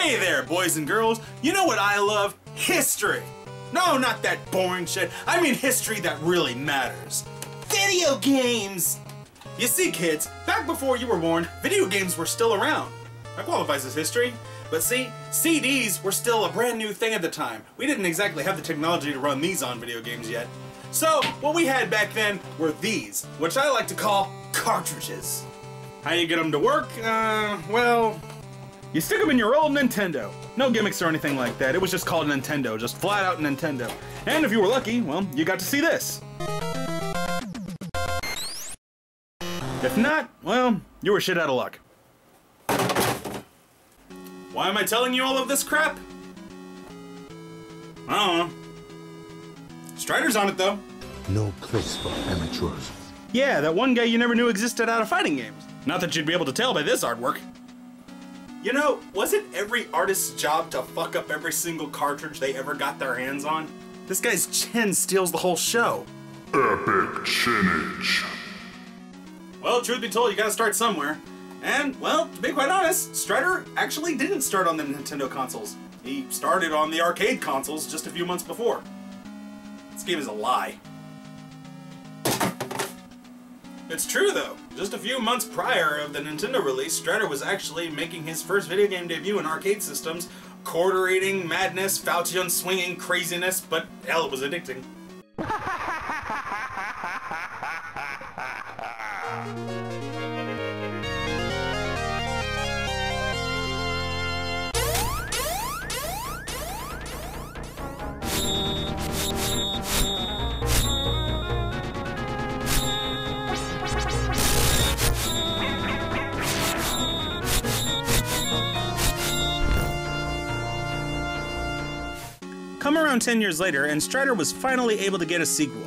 Hey there, boys and girls. You know what I love? History. No, not that boring shit. I mean history that really matters. Video games! You see, kids, back before you were born, video games were still around. That qualifies as history. But see, CDs were still a brand new thing at the time. We didn't exactly have the technology to run these on video games yet. So, what we had back then were these, which I like to call cartridges. How you get them to work? Well, you stick them in your old Nintendo. No gimmicks or anything like that. It was just called Nintendo, just flat out Nintendo. And if you were lucky, well, you got to see this. If not, well, you were shit out of luck. Why am I telling you all of this crap? I don't know. Strider's on it though. No place for amateurs. Yeah, that one guy you never knew existed out of fighting games. Not that you'd be able to tell by this artwork. You know, was it every artist's job to fuck up every single cartridge they ever got their hands on? This guy's chin steals the whole show. Epic chinage. Well, truth be told, you gotta start somewhere. And, well, to be quite honest, Strider actually didn't start on the Nintendo consoles. He started on the arcade consoles just a few months before. This game is a lie. It's true though. Just a few months prior of the Nintendo release, Strider was actually making his first video game debut in arcade systems, quarter-rating madness, Faucion swinging craziness, but hell, it was addicting. Come around 10 years later, and Strider was finally able to get a sequel.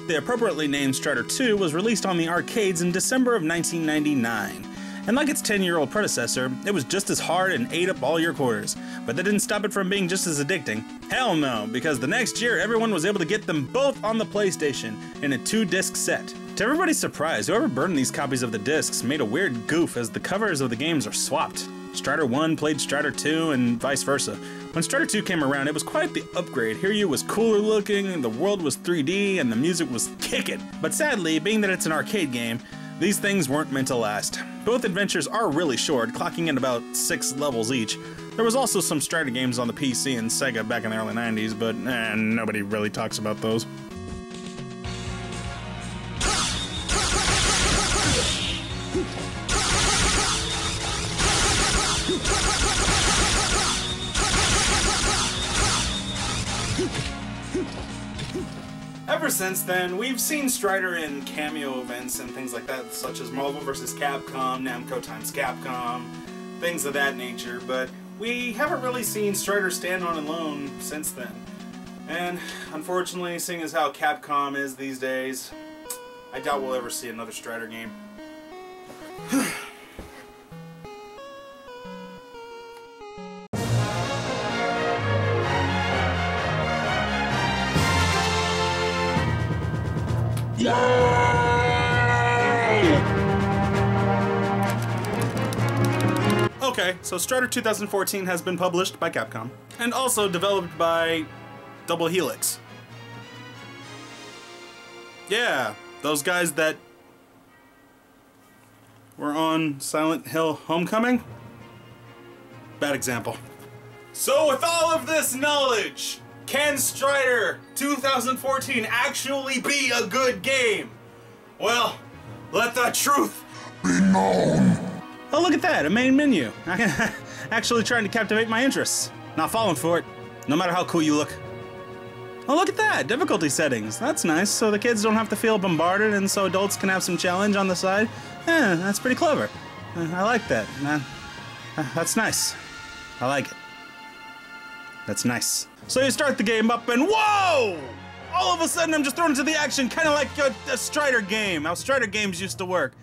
The appropriately named Strider 2 was released on the arcades in December of 1999. And like its 10-year-old predecessor, it was just as hard and ate up all your quarters. But that didn't stop it from being just as addicting. Hell no, because the next year everyone was able to get them both on the PlayStation in a 2-disc set. To everybody's surprise, whoever burned these copies of the discs made a weird goof as the covers of the games are swapped. Strider 1 played Strider 2 and vice versa. When Strider 2 came around, it was quite the upgrade. Hiryu was cooler looking, the world was 3D, and the music was kicking. But sadly, being that it's an arcade game, these things weren't meant to last. Both adventures are really short, clocking in about 6 levels each. There was also some Strider games on the PC and Sega back in the early 90s, but nobody really talks about those. Ever since then, we've seen Strider in cameo events and things like that, such as Marvel vs. Capcom, Namco x Capcom, things of that nature, but we haven't really seen Strider stand on alone since then. And unfortunately, seeing as how Capcom is these days, I doubt we'll ever see another Strider game. Okay, so Strider 2014 has been published by Capcom, and also developed by Double Helix. Yeah, those guys that were on Silent Hill Homecoming? Bad example. So with all of this knowledge, can Strider 2014 actually be a good game? Well, let the truth Be known. Oh, look at that, a main menu. Actually trying to captivate my interests. Not falling for it, no matter how cool you look. Oh, look at that, difficulty settings. That's nice, so the kids don't have to feel bombarded and so adults can have some challenge on the side. Yeah, that's pretty clever. I like that. That's nice. I like it. That's nice. So you start the game up and whoa! All of a sudden I'm just thrown into the action, kind of like a Strider game, how Strider games used to work.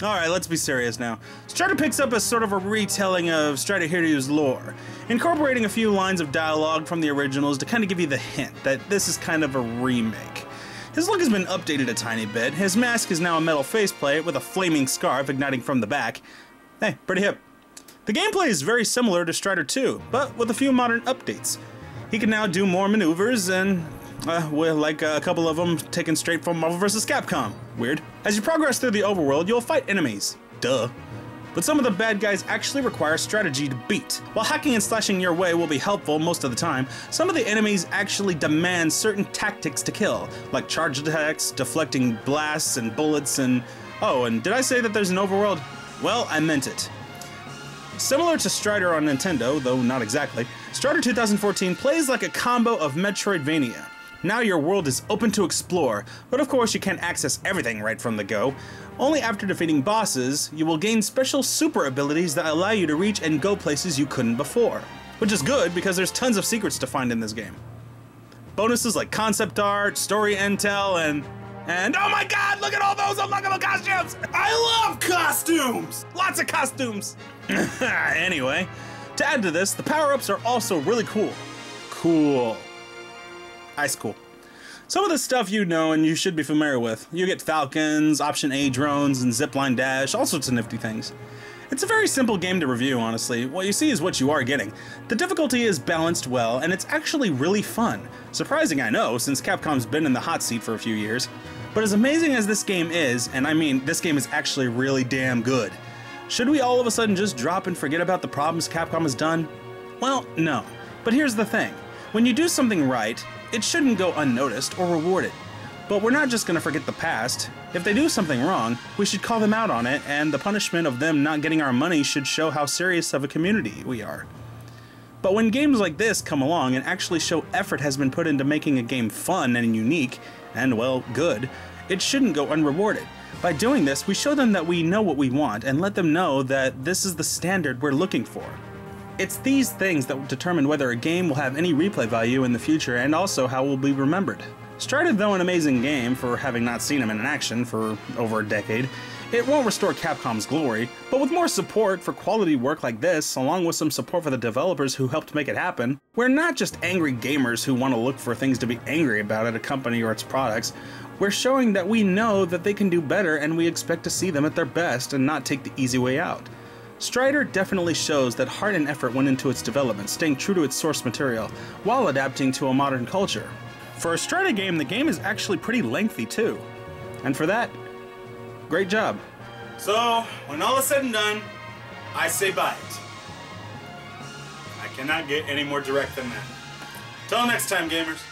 Alright, let's be serious now. Strider picks up as sort of a retelling of Strider Hiryu's lore, incorporating a few lines of dialogue from the originals to kind of give you the hint that this is kind of a remake. His look has been updated a tiny bit. His mask is now a metal faceplate with a flaming scarf igniting from the back. Hey, pretty hip. The gameplay is very similar to Strider 2, but with a few modern updates. He can now do more maneuvers and, well, like a couple of them taken straight from Marvel vs. Capcom. Weird. As you progress through the overworld, you'll fight enemies. Duh. But some of the bad guys actually require strategy to beat. While hacking and slashing your way will be helpful most of the time, some of the enemies actually demand certain tactics to kill, like charge attacks, deflecting blasts and bullets, and... Oh, and did I say that there's an overworld? Well, I meant it. Similar to Strider on Nintendo, though not exactly, Strider 2014 plays like a combo of Metroidvania. Now your world is open to explore, but of course you can't access everything right from the go. Only after defeating bosses, you will gain special super abilities that allow you to reach and go places you couldn't before. Which is good because there's tons of secrets to find in this game. Bonuses like concept art, story intel, and oh my god, look at all those unlockable costumes! I love costumes! Lots of costumes! Anyway, to add to this, the power-ups are also really cool. Cool. Ice cool. Some of the stuff you know and you should be familiar with. You get Falcons, Option A drones, and Zipline Dash, all sorts of nifty things. It's a very simple game to review, honestly. What you see is what you are getting. The difficulty is balanced well, and it's actually really fun. Surprising, I know, since Capcom's been in the hot seat for a few years. But as amazing as this game is, and I mean, this game is actually really damn good, should we all of a sudden just drop and forget about the problems Capcom has done? Well, no. But here's the thing. When you do something right, it shouldn't go unnoticed or rewarded. But we're not just going to forget the past. If they do something wrong, we should call them out on it, and the punishment of them not getting our money should show how serious of a community we are. But when games like this come along and actually show effort has been put into making a game fun and unique, and well, good, it shouldn't go unrewarded. By doing this, we show them that we know what we want and let them know that this is the standard we're looking for. It's these things that will determine whether a game will have any replay value in the future and also how it will be remembered. Strider, though an amazing game for having not seen him in action for over a decade, it won't restore Capcom's glory, but with more support for quality work like this, along with some support for the developers who helped make it happen, we're not just angry gamers who want to look for things to be angry about at a company or its products. We're showing that we know that they can do better and we expect to see them at their best and not take the easy way out. Strider definitely shows that heart and effort went into its development, staying true to its source material, while adapting to a modern culture. For a Strider game, the game is actually pretty lengthy too. And for that, great job. So, when all is said and done, I say buy it. I cannot get any more direct than that. Till next time, gamers.